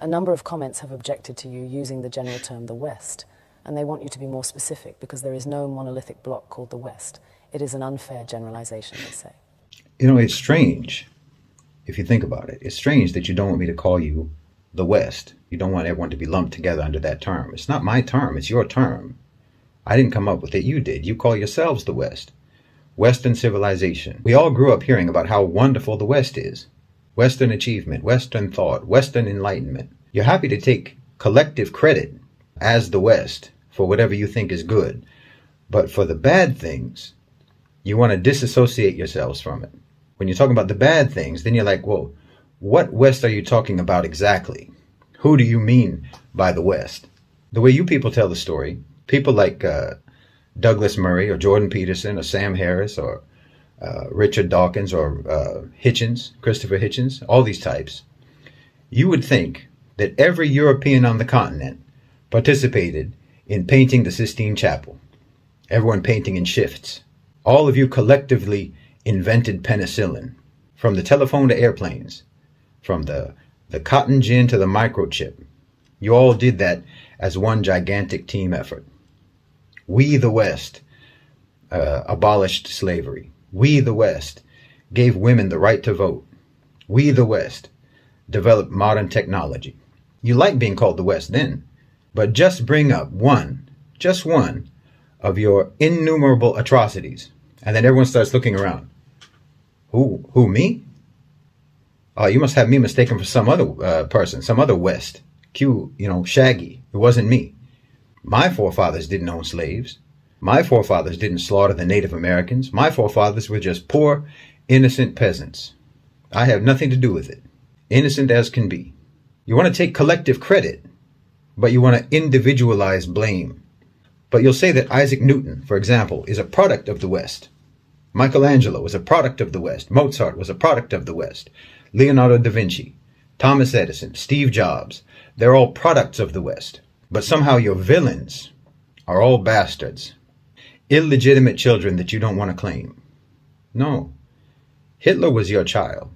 A number of comments have objected to you using the general term the West, and they want you to be more specific because there is no monolithic bloc called the West. It is an unfair generalization, they say. You know, it's strange, if you think about it. It's strange that you don't want me to call you the West. You don't want everyone to be lumped together under that term. It's not my term, it's your term. I didn't come up with it, you did. You call yourselves the West. Western civilization. We all grew up hearing about how wonderful the West is. Western achievement, Western thought, Western enlightenment. You're happy to take collective credit as the West for whatever you think is good. But for the bad things, you want to disassociate yourselves from it. When you're talking about the bad things, then you're like, well, what West are you talking about exactly? Who do you mean by the West? The way you people tell the story, people like Douglas Murray or Jordan Peterson or Sam Harris or Richard Dawkins or Hitchens, Christopher Hitchens, all these types, you would think that every European on the continent participated in painting the Sistine Chapel. Everyone painting in shifts. All of you collectively invented penicillin, from the telephone to airplanes, from the cotton gin to the microchip. You all did that as one gigantic team effort. We, the West, abolished slavery. We, the West, gave women the right to vote. We, the West, developed modern technology. You like being called the West then, but just bring up just one of your innumerable atrocities, and then everyone starts looking around. Who, me? Oh, you must have me mistaken for some other person, some other West. Shaggy. It wasn't me. My forefathers didn't own slaves. My forefathers didn't slaughter the Native Americans. My forefathers were just poor, innocent peasants. I have nothing to do with it. Innocent as can be. You want to take collective credit, but you want to individualize blame. But you'll say that Isaac Newton, for example, is a product of the West. Michelangelo was a product of the West. Mozart was a product of the West. Leonardo da Vinci, Thomas Edison, Steve Jobs, they're all products of the West. But somehow your villains are all bastards. Illegitimate children that you don't want to claim. No. Hitler was your child.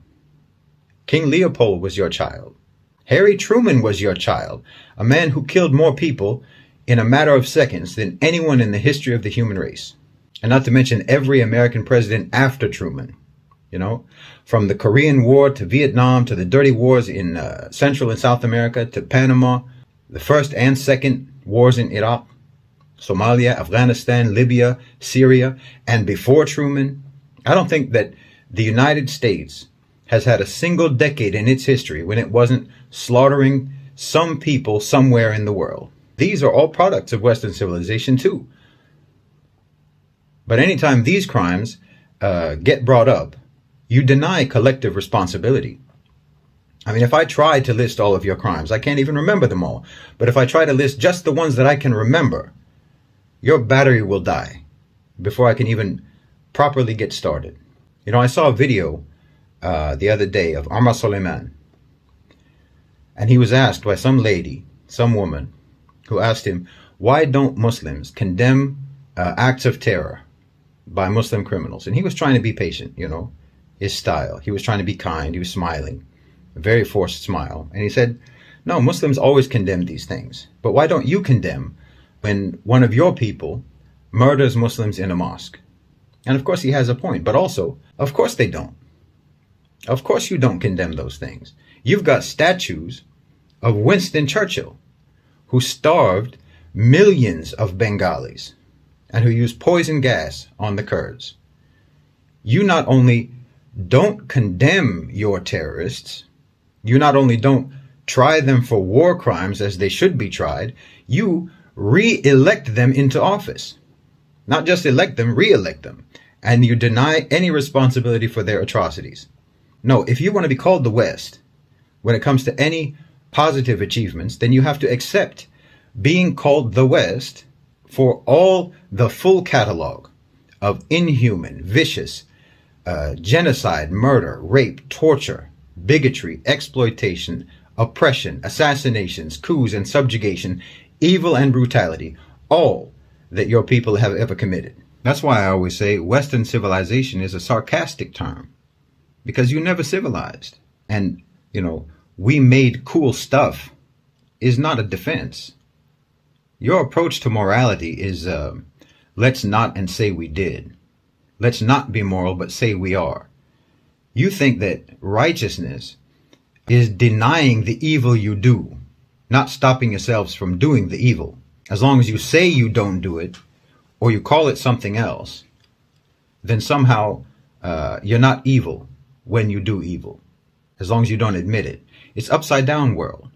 King Leopold was your child. Harry Truman was your child. A man who killed more people in a matter of seconds than anyone in the history of the human race. And not to mention every American president after Truman. From the Korean War to Vietnam to the dirty wars in Central and South America to Panama, the first and second wars in Iraq, Somalia, Afghanistan, Libya, Syria, and before Truman. I don't think that the United States has had a single decade in its history when it wasn't slaughtering some people somewhere in the world. These are all products of Western civilization too. But anytime these crimes get brought up, you deny collective responsibility. I mean, if I tried to list all of your crimes, I can't even remember them all. But if I try to list just the ones that I can remember, your battery will die before I can even properly get started. I saw a video the other day of Omar Suleiman. And he was asked by some lady, some woman, who asked him, why don't Muslims condemn acts of terror by Muslim criminals? And he was trying to be patient, his style. He was trying to be kind. He was smiling, a very forced smile. And he said, no, Muslims always condemn these things. But why don't you condemn when one of your people murders Muslims in a mosque? And of course he has a point, but also, of course they don't. Of course you don't condemn those things. You've got statues of Winston Churchill, who starved millions of Bengalis and who used poison gas on the Kurds. You not only don't condemn your terrorists, you not only don't try them for war crimes as they should be tried, you re-elect them into office. Not just elect them, re-elect them. And you deny any responsibility for their atrocities. No, if you want to be called the West, when it comes to any positive achievements, then you have to accept being called the West for all the full catalog of inhuman, vicious, genocide, murder, rape, torture, bigotry, exploitation, oppression, assassinations, coups and subjugation, evil and brutality, all that your people have ever committed. That's why I always say Western civilization is a sarcastic term, because you never civilized. And, we made cool stuff is not a defense. Your approach to morality is, let's not and say we did. Let's not be moral, but say we are. You think that righteousness is denying the evil you do, not stopping yourselves from doing the evil. As long as you say you don't do it, or you call it something else, then somehow you're not evil when you do evil, as long as you don't admit it. It's upside down world.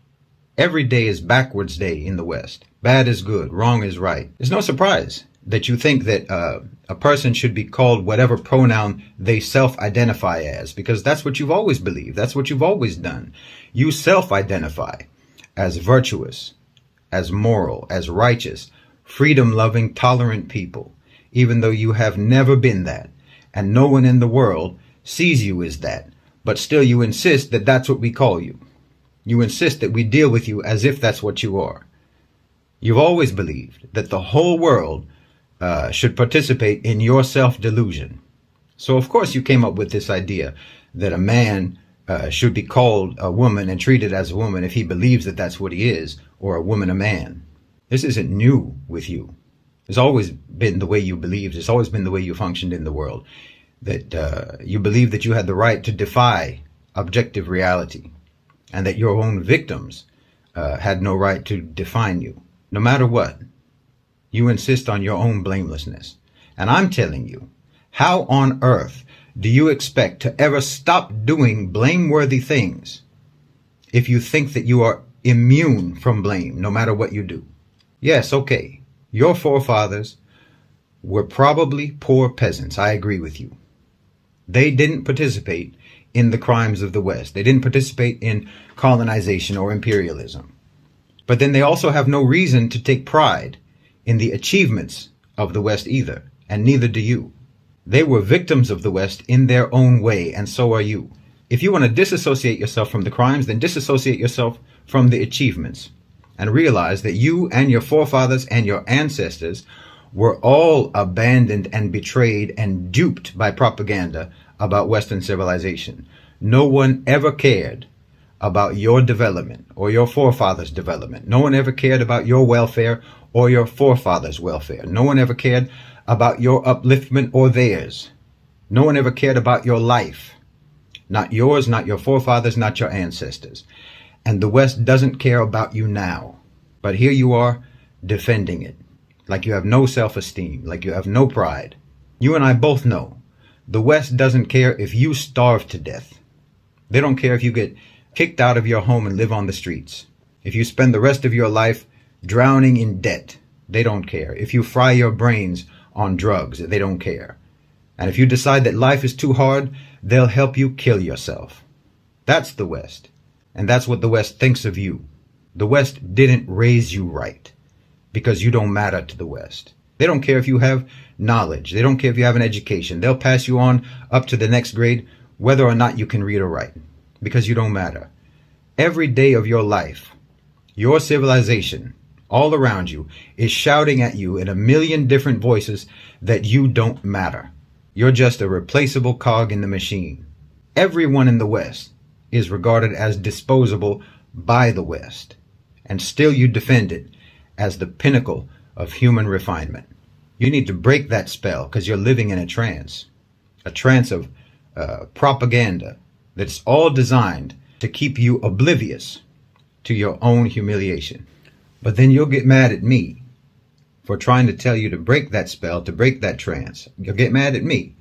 Every day is backwards day in the West. Bad is good, wrong is right. It's no surprise that you think that a person should be called whatever pronoun they self-identify as, because that's what you've always believed. That's what you've always done. You self-identify as virtuous, as moral, as righteous, freedom-loving, tolerant people, even though you have never been that, and no one in the world sees you as that, but still you insist that that's what we call you. You insist that we deal with you as if that's what you are. You've always believed that the whole world should participate in your self-delusion. So of course you came up with this idea that a man should be called a woman and treated as a woman if he believes that that's what he is, or a woman a man. This isn't new with you. It's always been the way you believed. It's always been the way you functioned in the world. That you believed that you had the right to defy objective reality, and that your own victims had no right to define you. No matter what, you insist on your own blamelessness. And I'm telling you, how on earth do you expect to ever stop doing blameworthy things if you think that you are immune from blame no matter what you do? Yes, okay, your forefathers were probably poor peasants. I agree with you. They didn't participate in the crimes of the West. They didn't participate in colonization or imperialism. But then they also have no reason to take pride in the achievements of the West either, and neither do you. They were victims of the West in their own way, and so are you. If you want to disassociate yourself from the crimes, then disassociate yourself from the achievements, and realize that you and your forefathers and your ancestors were all abandoned and betrayed and duped by propaganda about Western civilization. No one ever cared about your development or your forefathers' development. No one ever cared about your welfare or your forefathers' welfare. No one ever cared about your upliftment or theirs. No one ever cared about your life. Not yours, not your forefathers, not your ancestors. And the West doesn't care about you now. But here you are defending it, like you have no self-esteem, like you have no pride. You and I both know the West doesn't care if you starve to death. They don't care if you get kicked out of your home and live on the streets. If you spend the rest of your life drowning in debt, they don't care. If you fry your brains on drugs, they don't care. And if you decide that life is too hard, they'll help you kill yourself. That's the West. And that's what the West thinks of you. The West didn't raise you right because you don't matter to the West. They don't care if you have knowledge. They don't care if you have an education. They'll pass you on up to the next grade whether or not you can read or write, because you don't matter. Every day of your life, your civilization all around you is shouting at you in a million different voices that you don't matter. You're just a replaceable cog in the machine. Everyone in the West is regarded as disposable by the West, and still you defend it as the pinnacle of human refinement. You need to break that spell because you're living in a trance of propaganda that's all designed to keep you oblivious to your own humiliation. But then you'll get mad at me for trying to tell you to break that spell, to break that trance. You'll get mad at me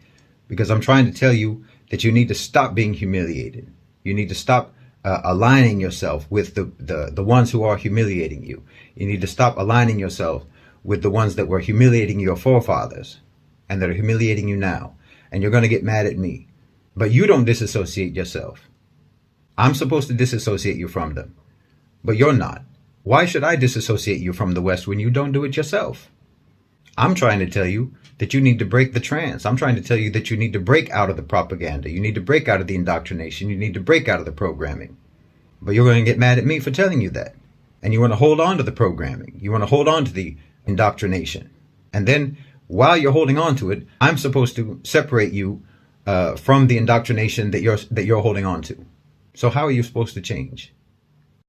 because I'm trying to tell you that you need to stop being humiliated. You need to stop aligning yourself with the ones who are humiliating you. You need to stop aligning yourself with the ones that were humiliating your forefathers and that are humiliating you now. And you're going to get mad at me. But you don't disassociate yourself. I'm supposed to disassociate you from them, but you're not. Why should I disassociate you from the West when you don't do it yourself? I'm trying to tell you that you need to break the trance. I'm trying to tell you that you need to break out of the propaganda. You need to break out of the indoctrination. You need to break out of the programming. But you're going to get mad at me for telling you that. And you want to hold on to the programming. You want to hold on to the indoctrination. And then while you're holding on to it, I'm supposed to separate you from the indoctrination that you're holding on to. So how are you supposed to change?